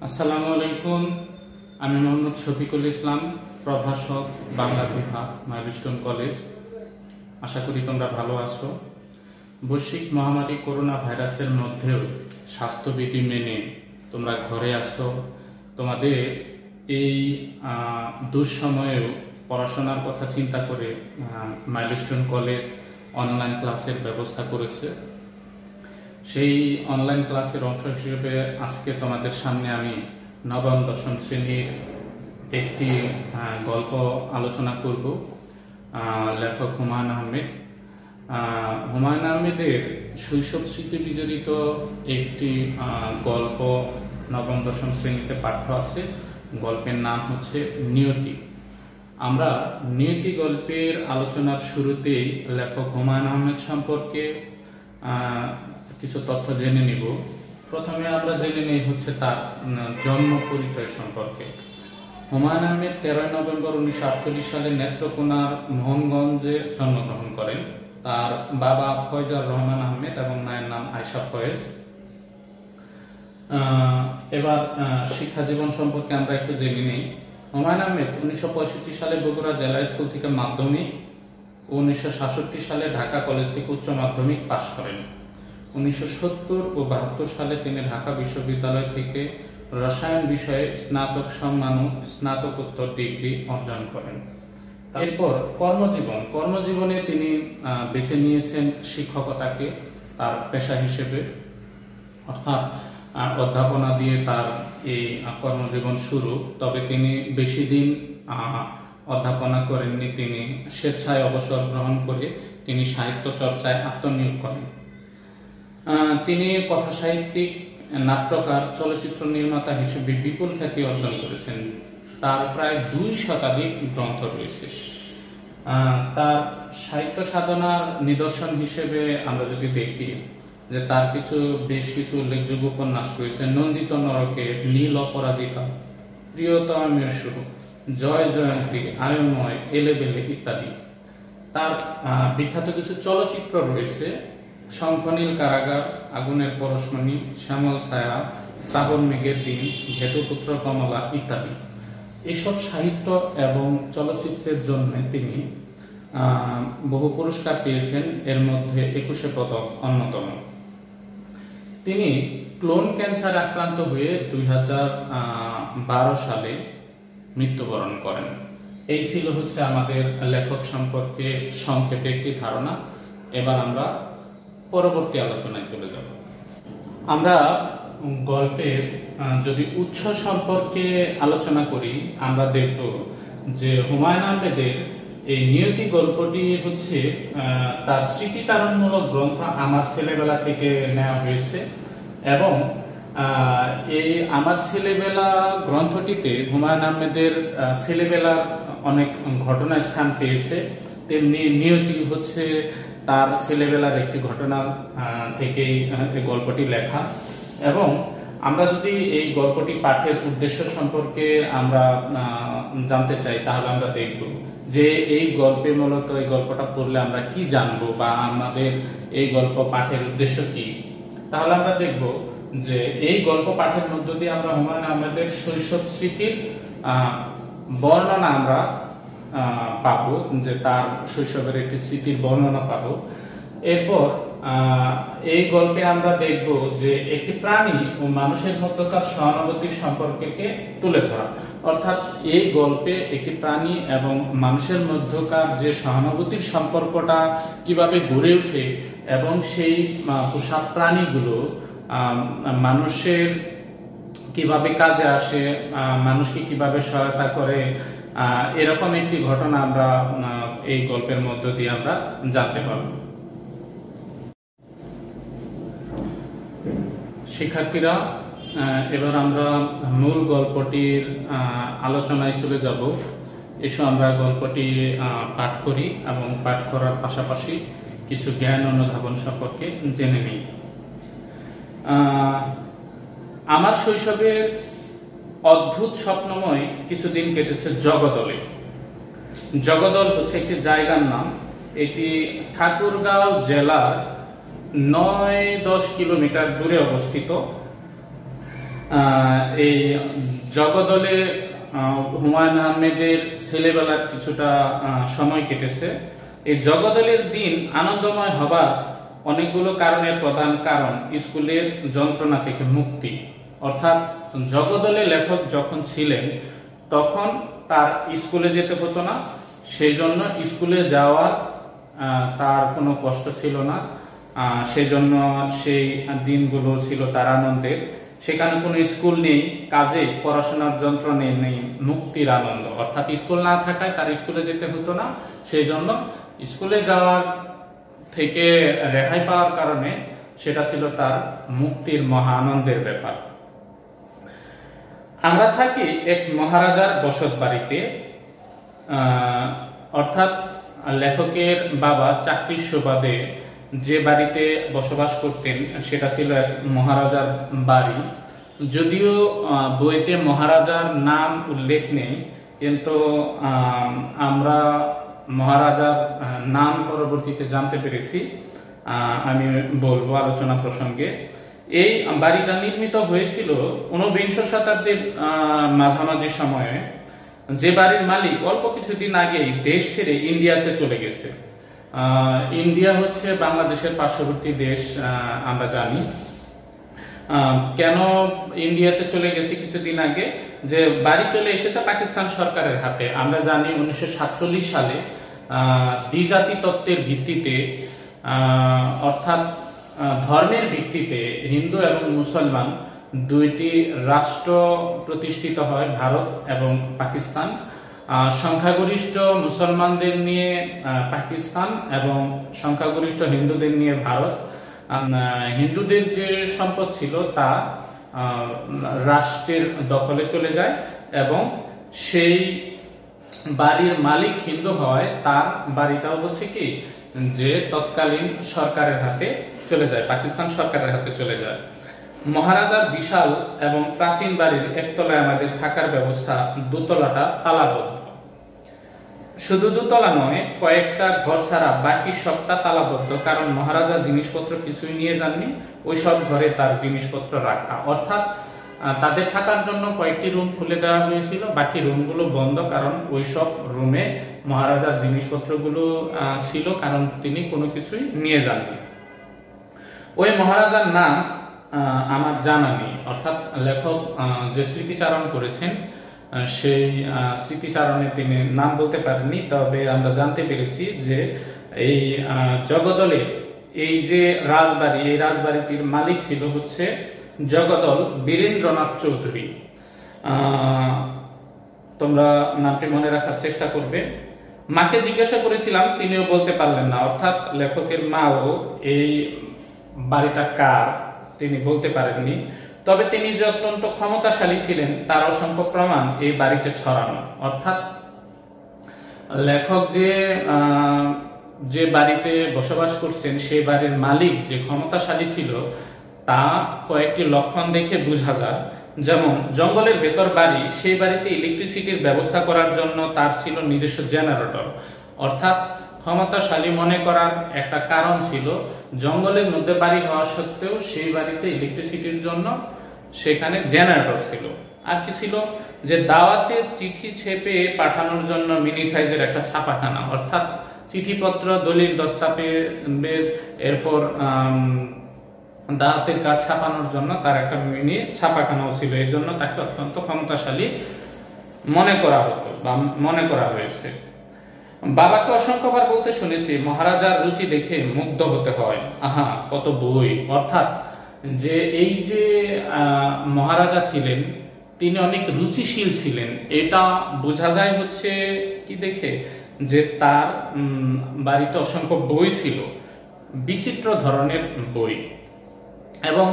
আসসালামু আলাইকুম। আমি মোহাম্মদ শফিকুল ইসলাম, প্রভাষক, বাংলা বিভাগ, মাইলস্টোন কলেজ। আশা করি তোমরা ভালো আছো। বৈশ্বিক মহামারী করোনা ভাইরাসের মধ্যেও স্বাস্থ্যবিধি মেনে তোমরা ঘরে আসো। তোমাদের এই দুঃসময়েও পড়াশোনার কথা চিন্তা করে মাইলস্টোন কলেজ অনলাইন ক্লাসের ব্যবস্থা করেছে। সেই অনলাইন ক্লাসের অংশ হিসেবে আজকে তোমাদের সামনে আমি নবম দশম শ্রেণীর একটি গল্প আলোচনা করব। লেখক হুমায়ুন আহমেদ। হুমায়ুন আহমেদের শৈশব স্মৃতি বিজড়িত একটি গল্প নবম দশম শ্রেণীতে পাঠ্য আছে। গল্পের নাম হচ্ছে নিয়তি। আমরা নিয়তি গল্পের আলোচনার শুরুতেই লেখক হুমায়ুন আহমেদ সম্পর্কে কিছু তথ্য জেনে নিব। প্রথমে আমরা জেনে নিই হচ্ছে তার জন্ম পরিচয় সম্পর্কে। হুমায়ুন আহমেদ 13 নভেম্বর 1948 সালে নেত্রকোনার মোহনগঞ্জে জন্মগ্রহণ করেন। তার বাবা ফয়জার রহমান আহমেদ এবং মায়ের নাম আয়শা ফয়েজ। এবার শিক্ষা জীবন সম্পর্কে আমরা একটু জেনে নিই। হুমায়ুন আহমেদ 1965 সালে বগুড়া জেলা স্কুল থেকে মাধ্যমিক ও 1966 সালে ঢাকা কলেজ থেকে উচ্চ মাধ্যমিক পাশ করেন। 1970 ও 72 সালে তিনি ঢাকা বিশ্ববিদ্যালয় থেকে রসায়ন বিষয়ে স্নাতক সম্মান ও স্নাতকোত্তর ডিগ্রি অর্জন করেন। এরপর কর্মজীবনে তিনি বেছে নিয়েছেন শিক্ষকতাকে তার পেশা হিসেবে, অর্থাৎ অধ্যাপনা দিয়ে তার এই কর্মজীবন শুরু। তবে তিনি বেশি দিন অধ্যাপনা করেননি। তিনি স্বেচ্ছায় অবসর গ্রহণ করে তিনি সাহিত্য চর্চায় আত্মনিয়োগ করেন। তিনি কথা সাহিত্যিক, নাট্যকার, চলচ্চিত্র নির্মাতা হিসেবে বিপুল খ্যাতি অর্জন করেছেন। তার প্রায় 2 শতাধিক গ্রন্থ রয়েছে। তার সাহিত্য সাধনার নিদর্শন হিসেবে আমরা যদি দেখি যে তার বেশ কিছু উল্লেখযোগ্য উপন্যাস রয়েছে। নন্দিত নরকে, নীল অপরাজিতা, প্রিয়তমের শুরু, জয় জয়ন্তী, আয়ময়, এলেবেলে ইত্যাদি। তার বিখ্যাত কিছু চলচ্চিত্র রয়েছে: শঙ্খনীল কারাগার, আগুনের পরশমণি, শ্যামল ছায়া, শ্রাবণ মেঘের দিন, ঘেটুপুত্র কমলা ইত্যাদি। এইসব সাহিত্য এবং চলচ্চিত্রের জন্য তিনি বহু পুরস্কার পেয়েছেন, এর মধ্যে 21 পদক অন্যতম। তিনি ক্লোন ক্যান্সার আক্রান্ত হয়ে 2012 সালে মৃত্যুবরণ করেন। এই ছিল হচ্ছে আমাদের লেখক সম্পর্কে সংক্ষেপে একটি ধারণা। এবার আমরা পরবর্তী আলোচনায় চলে যাব। আমরা গল্পের যদি উৎস সম্পর্কে আলোচনা করি, আমরা দেখব যে হুমায়ুন আহমেদের এই নিয়তি গল্পটি হচ্ছে তার স্মৃতিচারণমূলক গ্রন্থ আমার ছেলেবেলা থেকে নেওয়া হয়েছে। এবং এই আমার ছেলেবেলা গ্রন্থটিতে হুমায়ুন আহমেদের ছেলেবেলার অনেক ঘটনার স্থান পেয়েছে। তেমনি নিয়তি হচ্ছে তার ছেলেবেলার একটি ঘটনা থেকেই গল্পটি লেখা। এবং আমরা যদি এই গল্পটি পাঠের উদ্দেশ্য সম্পর্কে আমরা জানতে চাই, তাহলে আমরা দেখব যে এই গল্পে মূলত এই গল্পটা পড়লে আমরা কি জানবো বা আমাদের এই গল্প পাঠের উদ্দেশ্য কি। তাহলে আমরা দেখব যে এই গল্প পাঠের মধ্য দিয়ে আমরা হুমায়ুন আহমেদের শৈশব স্মৃতির বর্ণনা আমরা পাবো, যে তার শৈশবের একটি স্মৃতির বর্ণনা পাবো। এরপর এই গল্পে আমরা দেখব যে একটি প্রাণী ও মানুষের মধ্যকার সহানুভূতির সম্পর্ককে তুলে ধরা। অর্থাৎ এই গল্পে একটি প্রাণী এবং মানুষের মধ্যকার যে সহানুভূতির সম্পর্কটা কিভাবে গড়ে ওঠে এবং সেই পোষা প্রাণীগুলো মানুষের কিভাবে কাজে আসে, মানুষকে কিভাবে সহায়তা করে, এরকম একটি ঘটনা আমরা এই গল্পের মধ্য দিয়ে আমরা জানতে পারব। শিক্ষার্থীরা, এবার আমরা মূল গল্পটির আলোচনায় চলে যাব। এসো আমরা গল্পটি পাঠ করি এবং পাঠ করার পাশাপাশি কিছু জ্ঞান অনুধাবন সম্পর্কে জেনে নিই। আমার শৈশবের অদ্ভুত স্বপ্নময় কিছুদিন কেটেছে জগদলে। জগদল হচ্ছে একটি জায়গার নাম। এটি ঠাকুরগাঁও জেলার 9-10 কিলোমিটার দূরে অবস্থিত। এই জগদলে হুমায়ুন আহমেদের ছেলেবেলার কিছুটা সময় কেটেছে। এই জগদলের দিন আনন্দময় হবার অনেকগুলো কারণের প্রধান কারণ স্কুলের যন্ত্রণা থেকে মুক্তি। অর্থাৎ জগদলে লেখক যখন ছিলেন তখন তার স্কুলে যেতে হতো না, সেই জন্য স্কুলে যাওয়ার তার কোনো কষ্ট ছিল না, সেই জন্য সেই দিনগুলো ছিল তার আনন্দের। সেখানে কোনো স্কুল নেই, কাজে পড়াশোনার যন্ত্রণা নেই, মুক্তির আনন্দ। অর্থাৎ স্কুল না থাকায় তার স্কুলে যেতে হতো না, সেই জন্য স্কুলে যাওয়ার থেকে রেহাই পাওয়ার কারণে সেটা ছিল তার মুক্তির মহা আনন্দের ব্যাপার। আমরা থাকি এক মহারাজার বসত বাড়িতে, অর্থাৎ লেখকের বাবা চাকরির সুবাদে যে বাড়িতে বসবাস করতেন সেটা ছিল এক মহারাজার বাড়ি। যদিও বইতে মহারাজার নাম উল্লেখ নেই, কিন্তু আমরা মহারাজার নাম পরবর্তীতে জানতে পেরেছি, আমি বলবো আলোচনা প্রসঙ্গে। এই বাড়িটা নির্মিত হয়েছিল ঊনবিংশ শতাব্দীর মাঝামাঝি সময়ে, যে বাড়ির মালিক অল্প কিছুদিন আগেই দেশ ছেড়ে ইন্ডিয়াতে চলে গেছে। ইন্ডিয়া হচ্ছে বাংলাদেশের পার্শ্ববর্তী দেশ, আমরা জানি। কেন ইন্ডিয়াতে চলে গেছে কিছুদিন আগে, যে বাড়ি চলে এসেছে পাকিস্তান সরকারের হাতে। আমরা জানি 1947 সালে দ্বিজাতি তত্ত্বের ভিত্তিতে, অর্থাৎ ধর্মের ভিত্তিতে হিন্দু এবং মুসলমান দুইটি রাষ্ট্র প্রতিষ্ঠিত হয়, ভারত এবং পাকিস্তান। সংখ্যাগরিষ্ঠ মুসলমানদের নিয়ে পাকিস্তান এবং সংখ্যাগরিষ্ঠ হিন্দুদের নিয়ে ভারত। হিন্দুদের যে সম্পদ ছিল তা রাষ্ট্রের দখলে চলে যায় এবং সেই বাড়ির মালিক হিন্দু হয়, তার বাড়িটাও হচ্ছে কি যে তৎকালীন সরকারের হাতে চলে যায়, পাকিস্তান সরকারের হাতে চলে যায়। মহারাজার বিশাল এবং প্রাচীন বাড়ির একতলায় আমাদের থাকার ব্যবস্থা, দোতলাটা তালাবদ্ধ। শুধু দোতলা নয়, কয়েকটা ঘর ছাড়া বাকি সবটা তালাবদ্ধ, কারণ মহারাজা জিনিসপত্র কিছুই নিয়ে যাননি, ওই সব ঘরে তার জিনিসপত্র রাখা। অর্থাৎ তাদের থাকার জন্য কয়েকটি রুম খুলে দেওয়া হয়েছিল, বাকি রুমগুলো বন্ধ, কারণ ওই সব রুমে মহারাজার জিনিসপত্রগুলো ছিল, কারণ তিনি কোনো কিছুই নিয়ে যাননি। ওই মহারাজার নাম আমার জানা নেই, অর্থাৎ লেখক যে স্মৃতিচারণ করেছেন সেই স্মৃতিচারণে তিনি নাম বলতে পারেননি। তবে আমরা জানতে পেরেছি যে এই জগদলের এই যে রাজবাড়ি, এই রাজবাড়িটির মালিক ছিল হচ্ছে জগদল বীরেন্দ্রনাথ চৌধুরী। তোমরা নামটি মনে রাখার চেষ্টা করবে। মাকে জিজ্ঞাসা করেছিলাম, তিনিও বলতে পারলেন না, অর্থাৎ লেখকের মাও এই বাড়িটা কার তিনি বলতে পারেননি। তবে তিনি যে অত্যন্ত ক্ষমতাশালী ছিলেন তার অসংখ্য প্রমাণ এই বাড়িতে ছড়ানো। অর্থাৎ লেখক যে বাড়িতে বসবাস করছেন সেই বাড়ির মালিক যে ক্ষমতাশালী ছিল তা কয়েকটি লক্ষণ দেখে বোঝা যায়। যেমন জঙ্গলের ভেতর বাড়ি, সেই বাড়িতে ইলেকট্রিসিটির ব্যবস্থা করার জন্য তার ছিল নিজস্ব জেনারেটর। অর্থাৎ ক্ষমতাশালী মনে করার একটা কারণ ছিল, জঙ্গলের মধ্যে বাড়ি হওয়া সত্ত্বেও সেই বাড়িতে ইলেকট্রিসিটির জন্য সেখানে জেনারেটর ছিল। আর কি ছিল, যে দাওয়াতের চিঠি ছেপে পাঠানোর জন্য মিনি সাইজের একটা ছাপাখানা, অর্থাৎ চিঠিপত্র, দলিল দস্তাবেজ, এরপর দাওয়াতের কার্ড ছাপানোর জন্য তার একটা মিনি ছাপাখানাও ছিল। এই জন্য তাকে অত্যন্ত ক্ষমতাশালী মনে করা হতো বা মনে করা হয়েছে। বাবাকে অসংখ্যবার বলতে শুনেছি, মহারাজার রুচি দেখে মুগ্ধ হতে হয়, আহা কত বই। অর্থাৎ যে এই যে মহারাজা ছিলেন তিনি অনেক রুচিশীল ছিলেন, এটা বোঝা যায় হচ্ছে কি দেখে, যে তার বাড়িতে অসংখ্য বই ছিল, বিচিত্র ধরনের বই। এবং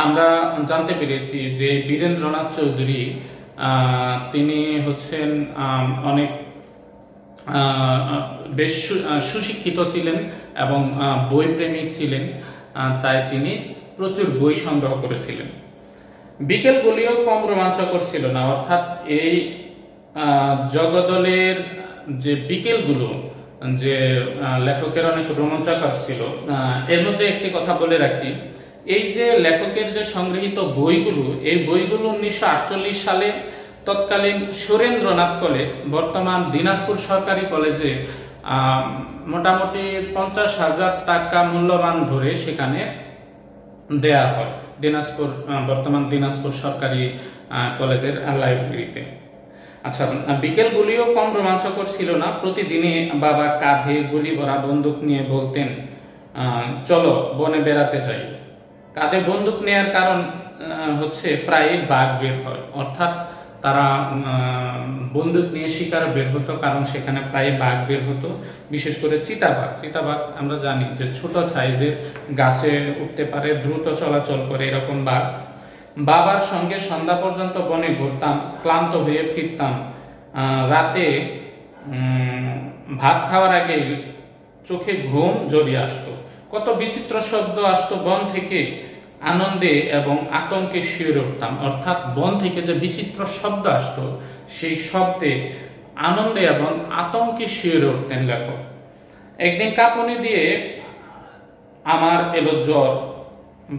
আমরা জানতে পেরেছি যে বীরেন্দ্রনাথ চৌধুরী তিনি হচ্ছেন অনেক বেশ সুশিক্ষিত ছিলেন এবং বই প্রেমিক ছিলেন, তাই তিনি প্রচুর বই সংগ্রহ করেছিলেন। বিকেলগুলিও কম রোমাঞ্চকর ছিল না। অর্থাৎ এই জগদলের যে বিকেলগুলো যে লেখকের অনেক রোমাঞ্চকর ছিল, এর মধ্যে একটি কথা বলে রাখি, এই যে লেখকের যে সংগৃহীত বইগুলো, এই বইগুলো 1948 সালে তৎকালীন সুরেন্দ্রনাথ কলেজ, বর্তমান দিনাজপুর সরকারি কলেজে মোটামুটি 50,000 টাকা মূল্যবান ধরে সেখানে দেয়া হয় দিনাজপুর, বর্তমান দিনাজপুর সরকারি কলেজের লাইব্রেরিতে। আচ্ছা, বিকেলগুলিও কম রোমাঞ্চকর ছিল না। প্রতিদিনই বাবা কাঁধে গুলি ভরা বন্দুক নিয়ে বলতেন, চলো বনে বেড়াতে যাই। কাঁধে বন্দুক নেয়ার কারণ হচ্ছে প্রায় বাঘ বের হয়, অর্থাৎ তারা বন্দুক নিয়ে শিকার বের হতো, কারণ সেখানে প্রায় বাঘ বের হতো, বিশেষ করে চিতাবাঘ। চিতাবাঘ আমরা জানি যে ছোট সাইজের, গাছে উঠতে পারে, দ্রুত চলাচল করে, এরকম বাঘ। বাবার সঙ্গে সন্ধ্যা পর্যন্ত বনে ঘুরতাম, ক্লান্ত হয়ে ফিরতাম। রাতে ভাত খাওয়ার আগে চোখে ঘুম জড়িয়ে আসতো। কত বিচিত্র শব্দ আসতো বন থেকে, আনন্দে এবং আতঙ্কে শিউরে উঠতাম। অর্থাৎ বন থেকে যে বিচিত্র শব্দ আসতো, সেই শব্দে আনন্দে এবং আতঙ্কে শিউরে উঠতেন লেখক। একদিন কাঁপুনি দিয়ে আমার এলো জ্বর।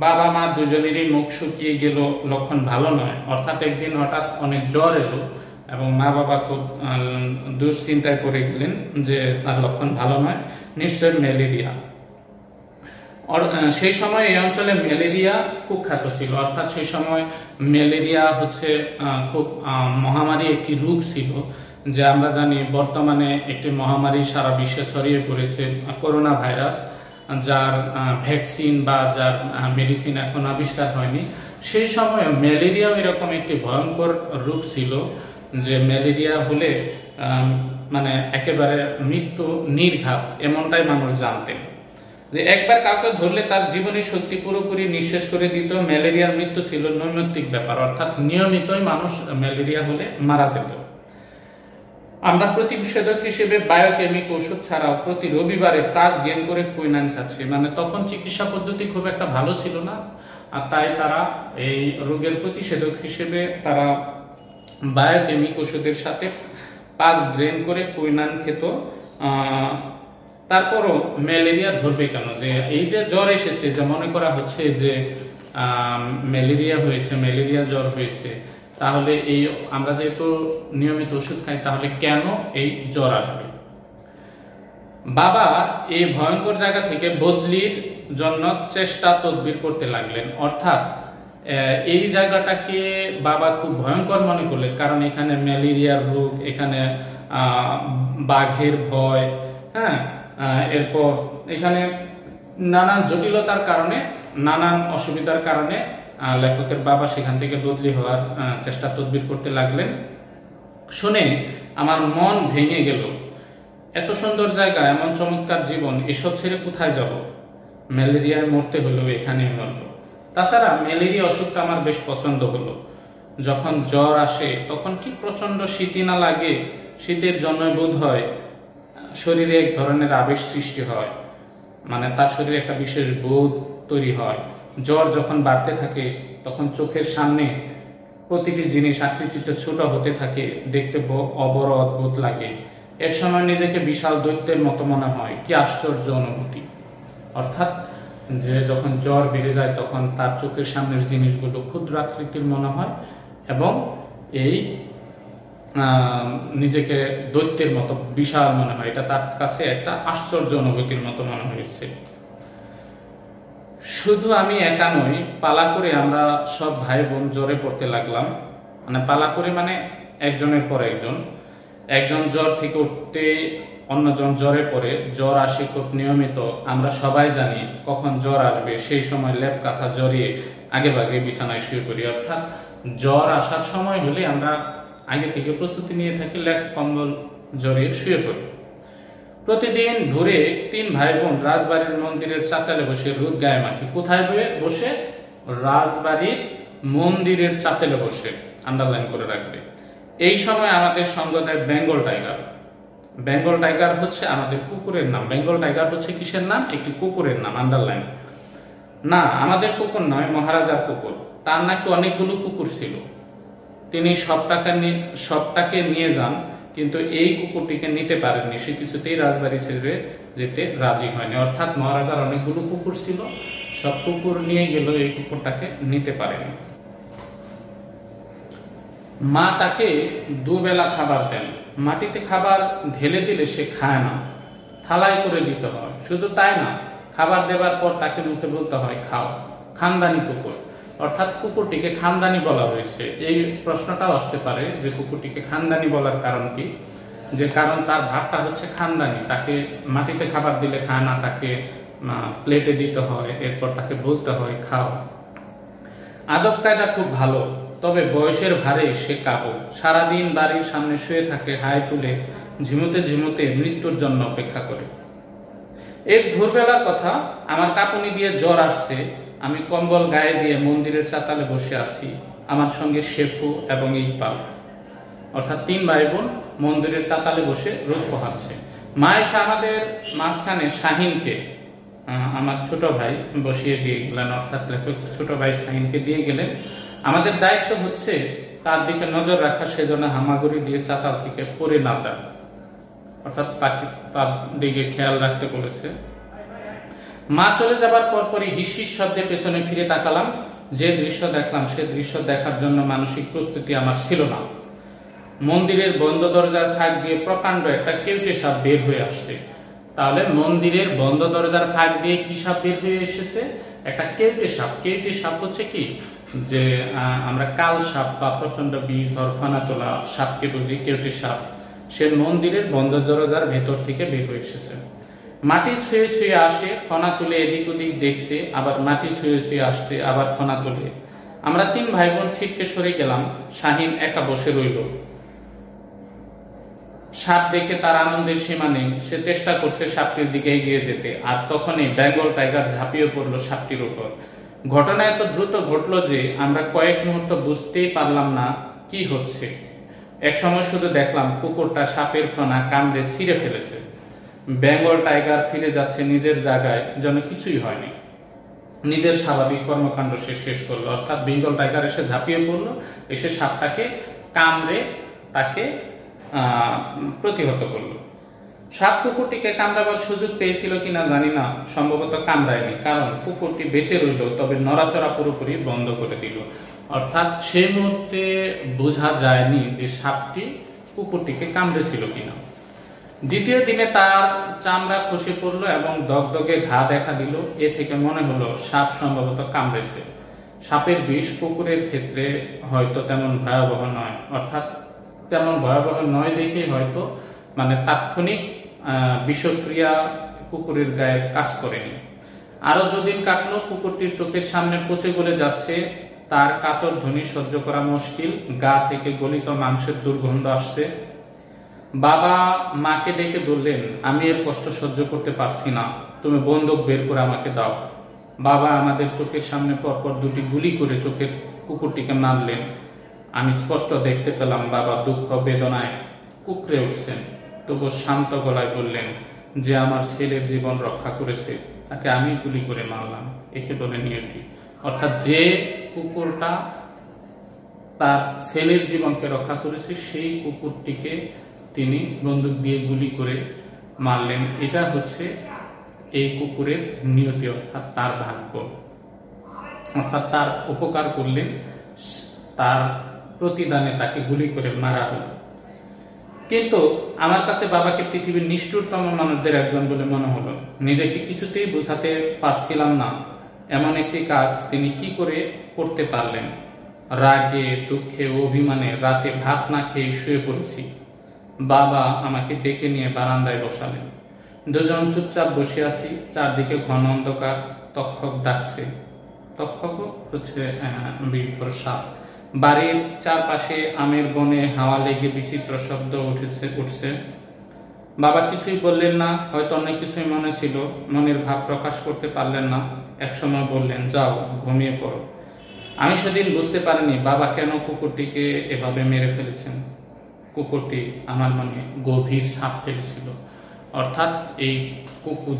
বাবা মা দুজনেরই মুখ শুকিয়ে গেল, লক্ষণ ভালো নয়। অর্থাৎ একদিন হঠাৎ অনেক জ্বর এলো এবং মা বাবা খুব দুশ্চিন্তায় পড়ে গেলেন যে তার লক্ষণ ভালো নয়, নিশ্চয় ম্যালেরিয়া। সেই সময় এই অঞ্চলে ম্যালেরিয়া কুখ্যাত ছিল, অর্থাৎ সেই সময় ম্যালেরিয়া হচ্ছে খুব মহামারী একটি রোগ ছিল, যে আমরা জানি বর্তমানে একটি মহামারী সারা বিশ্বে ছড়িয়ে পড়েছে, করোনা ভাইরাস, যার ভ্যাকসিন বা যার মেডিসিন এখন আবিষ্কার হয়নি। সেই সময় ম্যালেরিয়াও এরকম একটি ভয়ঙ্কর রোগ ছিল, যে ম্যালেরিয়া হলে মানে একেবারে মৃত্যু নির্ঘাত, এমনটাই মানুষ জানতেন। যে একবার কাউকে ধরলে তার জীবনী শক্তি পুরোপুরি নিঃশেষ করে দিত। ম্যালেরিয়ার মৃত্যু ছিল নৈমিত্তিক ব্যাপার, অর্থাৎ নিয়মিতই মানুষ ম্যালেরিয়া হলে মারা যেত। আমরা প্রতিষেধক হিসেবে বায়োকেমিক ওষুধ ছাড়াও প্রতি রবিবারে প্রাস গেন করে কুইনাইন খাচ্ছি। মানে তখন চিকিৎসা পদ্ধতি খুব একটা ভালো ছিল না, আর তাই তারা এই রোগের প্রতিষেধক হিসেবে তারা বায়োকেমিক ওষুধের সাথে 5 গ্রেন করে কুইনাইন খেত। তারপরও ম্যালেরিয়া ধরবে কেন? যে এই যে জ্বর এসেছে, যে মনে করা হচ্ছে যে ম্যালেরিয়া হয়েছে, ম্যালেরিয়া জ্বর হয়েছে, তাহলে এই আমরা যেহেতু নিয়মিত ওষুধ খাই, তাহলে কেন এই জ্বর আসবে? বাবা এই ভয়ঙ্কর জায়গা থেকে বদলির জন্য চেষ্টা তদবির করতে লাগলেন। অর্থাৎ এই জায়গাটাকে বাবা খুব ভয়ঙ্কর মনে করলেন, কারণ এখানে ম্যালেরিয়ার রোগ, এখানে বাঘের ভয়, হ্যাঁ, এরপর এখানে নানান জটিলতার কারণে, নানান অসুবিধার কারণে লেখকের বাবা সেখান থেকে বদলি হওয়ার চেষ্টা তদবির করতে লাগলেন। শুনে আমার মন ভেঙে গেল। এত সুন্দর জায়গা, এমন চমৎকার জীবন, এসব ছেড়ে কোথায় যাব? ম্যালেরিয়ায় মরতে হলো, এখানে মরলো। তাছাড়া ম্যালেরিয়া অসুখটা আমার বেশ পছন্দ হলো। যখন জ্বর আসে তখন কি প্রচন্ড শীতই না লাগে। শীতের জন্য বোধ হয় শরীরে এক ধরনের আবেশ সৃষ্টি হয়, মানে তার শরীরে একটা বিশেষ বোধ তৈরি হয়। জ্বর যখন বাড়তে থাকে তখন চোখের সামনে প্রতিটি জিনিস আকৃতিতে ছোট হতে থাকে, দেখতে বড় অদ্ভুত লাগে। এক সময় নিজেকে বিশাল দৈত্যের মতো মনে হয়। কি আশ্চর্য অনুভূতি! অর্থাৎ যে যখন জ্বর বেড়ে যায় তখন তার চোখের সামনের জিনিসগুলো ক্ষুদ্র আকৃতির মনে হয় এবং এই নিজেকে দৈত্যের মতো বিশাল মনে হয়। এটা তার কাছে একটা আশ্চর্য অনুভূতির মতো মনে হয়েছে। শুধু আমি একা নই, পালা করে আমরা সব ভাই বোন জ্বরে পড়তে লাগলাম। মানে পালা করে মানে একজনের পর একজন, একজন জ্বর থেকে উঠতে অন্যজন জ্বরে পড়ে। জ্বর আসে খুব নিয়মিত, আমরা সবাই জানি কখন জ্বর আসবে, সেই সময় লেপ কাঁথা জড়িয়ে আগে ভাগে বিছানায় শুয়ে পড়ি। অর্থাৎ জ্বর আসার সময় হলে আমরা আগে থেকে প্রস্তুতি নিয়ে থাকি, লেপ কম্বল জড়িয়ে শুয়ে পড়ি। প্রতিদিন ভোরে 3 ভাই বোন রাজবাড়ির মন্দিরের চাতালে বসে রোদ গায়ে মাখি। কোথায় বসে? রাজবাড়ির মন্দিরের চাতালে বসে, আন্ডারলাইন করে রাখবে। এই সময় আমাদের সঙ্গ দেয় বেঙ্গল টাইগার। বেঙ্গল টাইগার হচ্ছে আমাদের কুকুরের নাম। বেঙ্গল টাইগার হচ্ছে কিসের নাম? একটি কুকুরের নাম, আন্ডারলাইন। না, আমাদের কুকুর নয়, মহারাজার কুকুর। তার নাকি অনেকগুলো কুকুর ছিল। তিনি সবটাকে নিয়ে যান, কিন্তু এই কুকুরটিকে নিতে পারেননি। সে কিছুতেই রাজবাড়ি ছেড়ে যেতে রাজি হয়নি। অর্থাৎ মহারাজার অনেকগুলো কুকুর ছিল, সব কুকুর নিয়ে গেল, এই কুকুরটাকে নিতে পারেনি। মা তাকে দুবেলা খাবার দেন, মাটিতে খাবার ঢেলে দিলে সে খায় না, থালায় করে দিতে হয়। শুধু তাই না, খাবার দেবার পর তাকে মুখে বলতে হয় খাও। খানদানি কুকুর, অর্থাৎ কুকুরটিকে খানদানি বলা হয়েছে। এই প্রশ্নটাও আসতে পারে যে কুকুরটিকে খানদানি বলার কারণ কি? যে কারণ তার ভাবটা হচ্ছে খানদানি, তাকে মাটিতে খাবার দিলে খায় না, তাকে প্লেটে দিতে হয়, এরপর তাকে বলতে হয় খাও। আদব কায়দা খুব ভালো, তবে বয়সের ভারে সে কাবু। সারাদিন বাড়ির সামনে শুয়ে থাকে, হাই তুলে ঝিমুতে ঝিমুতে মৃত্যুর জন্য অপেক্ষা করে। এক ভোরবেলার কথা, আমার কাঁপুনি দিয়ে জ্বর আসছে, আমি কম্বল গায়ে দিয়ে মন্দিরের চাতালে বসে আছি, আমার সঙ্গে শেফু এবং ইকবাল, অর্থাৎ 3 ভাই বোন মন্দিরের চাতালে বসে রোদ পোহাচ্ছে। মা এসে আমাদের মাঝখানে শাহিনকে, আমার ছোট ভাই, বসিয়ে দিয়ে গেলেন, অর্থাৎ ছোট ভাই শাহিনকে দিয়ে গেলেন। আমাদের দায়িত্ব হচ্ছে তার দিকে নজর রাখা, সেজন্য হামাগুড়ি দিয়ে চাতাল থেকে পড়ে না যায়, অর্থাৎ তার দিকে খেয়াল রাখতে বলেছে। মা চলে যাবার পরপরই হিসিস শব্দে পেছনে ফিরে তাকালাম। যে দৃশ্য দেখলাম সে দৃশ্য দেখার জন্য মানসিক প্রস্তুতি আমার ছিল না। মন্দিরের বন্ধ দরজার ফাঁক দিয়ে প্রকাণ্ড একটা কেউটে সাপ বের হয়ে আসছে। তাহলে মন্দিরের বন্ধ দরজার ফাঁক দিয়ে কি সাপ বের হয়ে এসেছে? একটা কেউটে সাপ। কেউটে সাপ হচ্ছে কি, যে আমরা কাল সাপ বা প্রচন্ড বিষধর ফানা তোলা সাপকে বুঝি কেউটে সাপ। সে মন্দিরের বন্ধ দরজার ভেতর থেকে বের হয়ে এসেছে। মাটি ছুঁয়ে ছুঁয়ে আসে, ফনা তুলে এদিক ওদিক দেখছে, আবার মাটি ছুঁয়ে ছুঁয়ে আসছে, আবার ফনা তুলে। আমরা 3 ভাই বোন ছিটকে সরে গেলাম। শাহিন একা বসে রইল। সাপ দেখে তার আনন্দের সীমা নেই। সে চেষ্টা করছে সাপটির দিকে এগিয়ে যেতে, আর তখনই বেঙ্গল টাইগার ঝাঁপিয়ে পড়লো সাপটির উপর। ঘটনা এত দ্রুত ঘটলো যে আমরা কয়েক মুহূর্ত বুঝতেই পারলাম না কি হচ্ছে। এক সময় শুধু দেখলাম কুকুরটা সাপের ফনা কামড়ে ছিঁড়ে ফেলেছে। বেঙ্গল টাইগার ফিরে যাচ্ছে নিজের জায়গায়, যেন কিছুই হয়নি। নিজের স্বাভাবিক কর্মকাণ্ড সে শেষ করলো, অর্থাৎ বেঙ্গল টাইগার এসে ঝাঁপিয়ে পড়লো, এসে সাপটাকে কামড়ে তাকে প্রতিহত করলো। সাপ কুকুরটিকে কামড়াবার সুযোগ পেয়েছিল কিনা জানি না, সম্ভবত কামড়ায়নি, কারণ কুকুরটি বেঁচে রইল, তবে নড়াচড়া পুরোপুরি বন্ধ করে দিল। অর্থাৎ সেই মুহূর্তে বোঝা যায়নি যে সাপটি কুকুরটিকে কামড়েছিল কিনা। দ্বিতীয় দিনে তার চামড়া খসে পড়লো এবং দগদগে ঘা দেখা দিল। এ থেকে মনে হলো সাপ সম্ভবত কামড়েছে। সাপের বিষ কুকুরের ক্ষেত্রে হয়তো তেমন ভয়াবহ নয়, অর্থাৎ তেমন ভয়াবহ নয় দেখে হয়তো তাৎক্ষণিক বিষক্রিয়া কুকুরের গায়ে কাজ করেনি। আরো 2 দিন কাটলো। কুকুরটির চোখের সামনে পচে গলে যাচ্ছে, তার কাতর ধ্বনি সহ্য করা মুশকিল, গা থেকে গলিত মাংসের দুর্গন্ধ আসছে। বাবা মাকে ডেকে বললেন, আমি এর কষ্ট সহ্য করতে পারছি না, তুমি বন্দুক বের করে আমাকে দাও। বাবা আমাদের চোখের সামনে পরপর 2টি গুলি করে চোখের কুকুরটিকে মারলেন। আমি স্পষ্ট দেখতে পেলাম বাবা দুঃখ বেদনায় কুকড়ে উঠছেন, তবু শান্ত গলায় বললেন, যে আমার ছেলের জীবন রক্ষা করেছে তাকে আমি গুলি করে মারলাম, একে বলে নিয়তি। অর্থাৎ যে কুকুরটা তার ছেলের জীবনকে রক্ষা করেছে সেই কুকুরটিকে তিনি বন্দুক দিয়ে গুলি করে মারলেন। এটা হচ্ছে এই কুকুরের নিয়তি, অর্থাৎ তার ভাগ্য, অর্থাৎ তার উপকার করলেন, তার প্রতিদানে তাকে গুলি করে মারা হল। কিন্তু আমার কাছে বাবাকে পৃথিবীর নিষ্ঠুরতম মানুষদের একজন বলে মনে হলো। নিজেকে কিছুতেই বোঝাতে পারছিলাম না এমন একটি কাজ তিনি কি করে করতে পারলেন। রাগে দুঃখে অভিমানে রাতে ভাত না খেয়ে শুয়ে পড়েছি। বাবা আমাকে ডেকে নিয়ে বারান্দায় বসালেন। 2 জন চুপচাপ বসে আছি, চারদিকে ঘন অন্ধকার। তক্ষক ডাকছে। তক্ষক হচ্ছে বিষধর সাপ। বাড়ির চারপাশে আমের বনে হাওয়া লেগে বিচিত্র শব্দ উঠছে। বাবা কিছুই বললেন না, হয়তো অনেক কিছুই মনে ছিল, মনের ভাব প্রকাশ করতে পারলেন না। একসময় বললেন, যাও ঘুমিয়ে পড়ো। আমি সেদিন বুঝতে পারিনি বাবা কেন কুকুরটিকে এভাবে মেরে ফেলেছেন। কুকুরটি আমার মনে গভীর ছাপ ফেলেছিল। অর্থাৎ এই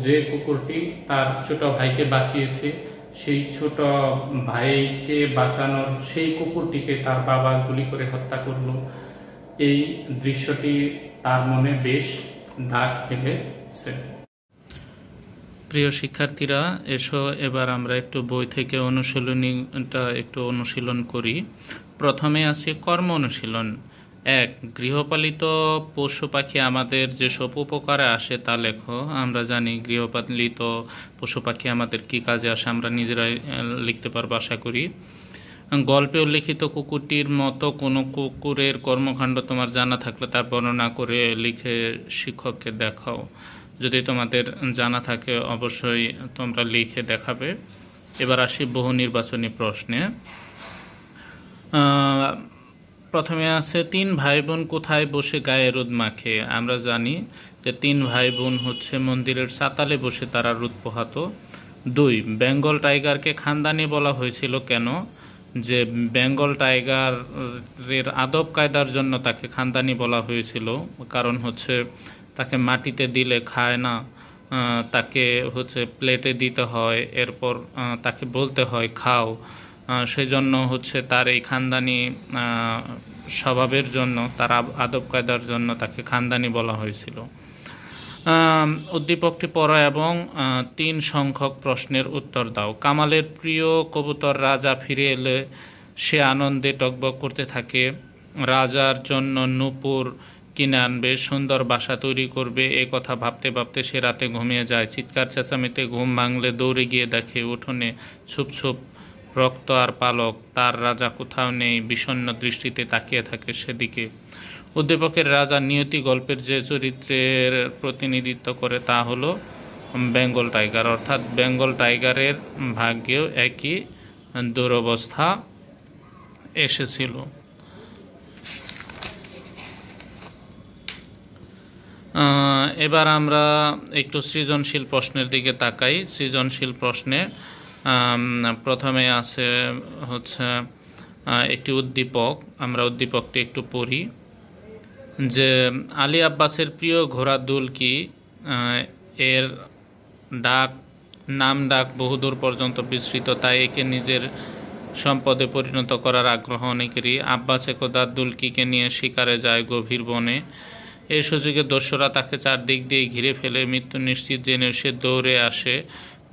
যে কুকুরটি তার ছোট ভাইকে বাঁচিয়েছে, সেই ছোট ভাইকে বাঁচানোর সেই কুকুরটিকে তার বাবা গুলি করে হত্যা করলো। এই দৃশ্যটি তার মনে বেশ দাগ ফেলেছে। প্রিয় শিক্ষার্থীরা, এসো এবার আমরা একটু বই থেকে অনুশীলনীটা একটু অনুশীলন করি। প্রথমে আছে কর্ম অনুশীলন 1। গৃহপালিত পশু পাখি আমাদের যেসব উপকারে আসে তা লেখো। আমরা জানি গৃহপালিত পশু পাখি আমাদের কি কাজে আসে, আমরা নিজেরাই লিখতে পারবো আশা করি। গল্পে উল্লেখিত কুকুরটির মতো কোনো কুকুরের কর্মকাণ্ড তোমার জানা থাকলে তার বর্ণনা করে লিখে শিক্ষককে দেখাও। যদি তোমাদের জানা থাকে অবশ্যই তোমরা লিখে দেখাবে। এবার আসি বহু নির্বাচনী প্রশ্নে। প্রথমে আছে 3 ভাই বোন কোথায় বসে গায়ে রোদ মাখে। আমরা জানি যে 3 ভাই বোন হচ্ছে মন্দিরের চাতালে বসে তারা রোদ পোহাতো। 2 বেঙ্গল টাইগারকে খানদানি বলা হয়েছিল কেন? যে বেঙ্গল টাইগারের আদব কায়দার জন্য তাকে খানদানি বলা হয়েছিল, কারণ হচ্ছে তাকে মাটিতে দিলে খায় না, তাকে হচ্ছে প্লেটে দিতে হয়, এরপর তাকে বলতে হয় খাও। সেজন্য হচ্ছে তার এই খানদানি স্বভাবের জন্য, তার আদব কায়দার জন্য তাকে খানদানি বলা হয়েছিল। উদ্দীপকটি পড়ো এবং 3 সংখ্যক প্রশ্নের উত্তর দাও। কামালের প্রিয় কবুতর রাজা ফিরে এলে সে আনন্দে টগবগ করতে থাকে। রাজার জন্য নূপুর কিনে আনবে, সুন্দর বাসা তৈরি করবে, এ কথা ভাবতে ভাবতে সে রাতে ঘুমিয়ে যায়। চিৎকার চেঁচামেতে ঘুম ভাঙলে দৌড়ে গিয়ে দেখে উঠোনে ছুপ ছুপ রক্ত আর পালক। তার রাজা কোথাও নেই, বিষণ্ণ দৃষ্টিতে তাকিয়ে থাকে সেদিকে। উদ্দীপকের রাজা নিয়তি গল্পের যে চরিত্রের প্রতিনিধিত্ব করে তা হলো বেঙ্গল টাইগার, অর্থাৎ বেঙ্গল টাইগারের ভাগ্যেও একই দুরবস্থা এসেছিল। এবার আমরা একটু সৃজনশীল প্রশ্নের দিকে তাকাই। সৃজনশীল প্রশ্নে প্রথমে আছে হচ্ছে একটি উদ্দীপক। আমরা উদ্দীপকটি একটু পড়ি। যে আলী আব্বাসের প্রিয় ঘোড়া দুল কি? এর নাম ডাক বহুদূর পর্যন্ত বিস্তৃত, তাই একে নিজের সম্পদে পরিণত করার আগ্রহ অনেকেরই। আব্বাস একদা দুলকিকে নিয়ে শিকারে যায় গভীর বনে। এই সুযোগে দস্যুরা তাকে চারদিক দিয়ে ঘিরে ফেলে। মৃত্যু নিশ্চিত জেনে সে দৌড়ে আসে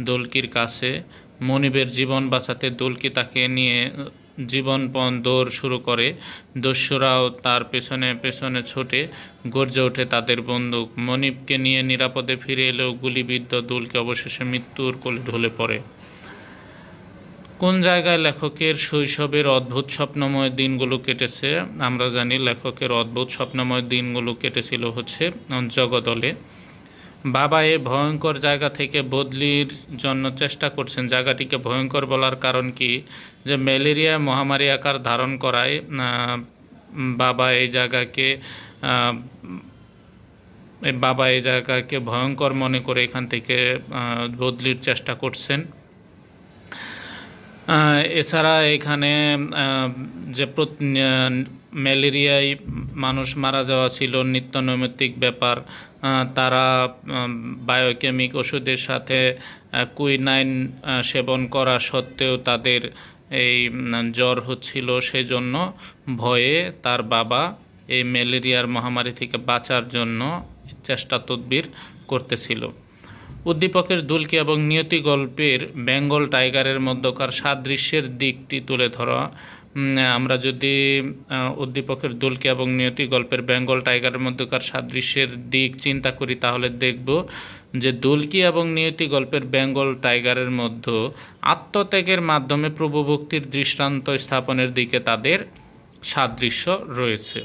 দুলকির কাছে। মনিবের জীবন বাঁচাতে দুলকি তাকে নিয়ে জীবনপণ দৌড় শুরু করে। দস্যুরাও তার পেছনে পেছনে ছোটে, গর্জে ওঠে তাদের বন্দুক। মনিবকে নিয়ে নিরাপদে ফিরে এলেও গুলিবিদ্ধ দুলকি অবশেষে মৃত্যুর কোলে ঢলে পড়ে। কোন জায়গায় লেখকের শৈশবের অদ্ভুত স্বপ্নময় দিনগুলো কেটেছে? আমরা জানি লেখকের অদ্ভুত স্বপ্নময় দিনগুলো কেটেছিল হচ্ছে জগদলে। বাবা এই ভয়ঙ্কর জায়গা থেকে বদলির জন্য চেষ্টা করছেন। জায়গাটিকে ভয়ঙ্কর বলার কারণ কি? যে ম্যালেরিয়া মহামারী আকার ধারণ করায় বাবা এই জায়গাকে ভয়ঙ্কর মনে করে এখান থেকে বদলির চেষ্টা করছেন। এছাড়া এখানে যে ম্যালেরিয়ায় মানুষ মারা যাওয়া ছিল নিত্য নৈমিত্তিক ব্যাপার। তারা বায়োকেমিক ওষুধের সাথে কুইনাইন সেবন করা সত্ত্বেও তাদের এই জ্বর হচ্ছিল, সেজন্য ভয়ে তার বাবা এই ম্যালেরিয়ার মহামারী থেকে বাঁচার জন্য চেষ্টা তদবির করতেছিল। উদ্দীপকের দুলকি এবং নিয়তি গল্পের বেঙ্গল টাইগারের মধ্যকার সাদৃশ্যের দিকটি তুলে ধরা। আমরা যদি উদ্দীপকের দুলকি এবং নিয়তি গল্পের বেঙ্গল টাইগারের মধ্যকার সাদৃশ্যের দিক চিন্তা করি তাহলে দেখব যে দুলকি এবং নিয়তি গল্পের বেঙ্গল টাইগারের মধ্যে আত্মত্যাগের মাধ্যমে প্রভুভক্তির দৃষ্টান্ত স্থাপনের দিকে তাদের সাদৃশ্য রয়েছে।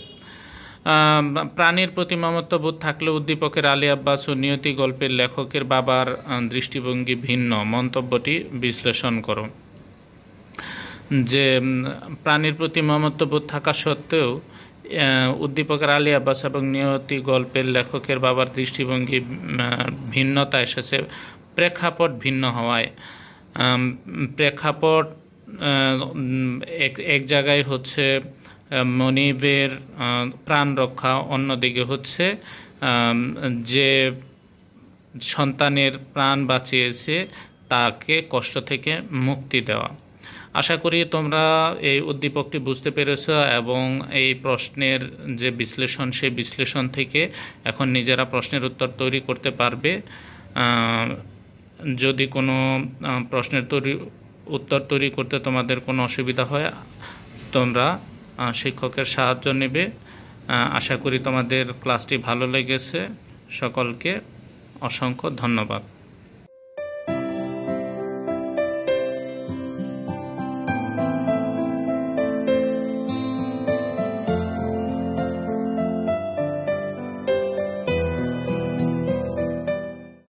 প্রাণীর প্রতি মমত্ববোধ থাকলে উদ্দীপকের আলী আব্বাস ও নিয়তি গল্পের লেখকের বাবার দৃষ্টিভঙ্গি ভিন্ন। মন্তব্যটি বিশ্লেষণ করো। যে প্রাণীর প্রতি মমত্ববোধ থাকা সত্ত্বেও উদ্দীপকের আলী আব্বাস এবং নিয়তি গল্পের লেখকের বাবার দৃষ্টিভঙ্গি ভিন্নতা এসেছে প্রেক্ষাপট ভিন্ন হওয়ায়। প্রেক্ষাপট এক জায়গায় হচ্ছে মনিবের প্রাণ রক্ষা, অন্যদিকে হচ্ছে যে সন্তানের প্রাণ বাঁচিয়েছে তাকে কষ্ট থেকে মুক্তি দেওয়া। আশা করি তোমরা এই উদ্দীপকটি বুঝতে পেরেছ এবং এই প্রশ্নের যে বিশ্লেষণ, সেই বিশ্লেষণ থেকে এখন নিজেরা প্রশ্নের উত্তর তৈরি করতে পারবে। যদি কোনো প্রশ্নের উত্তর তৈরি করতে তোমাদের কোনো অসুবিধা হয়, তোমরা শিক্ষকের সাহায্য নেবে। আশা করি তোমাদের ক্লাসটি ভালো লেগেছে। সকলকে অসংখ্য ধন্যবাদ।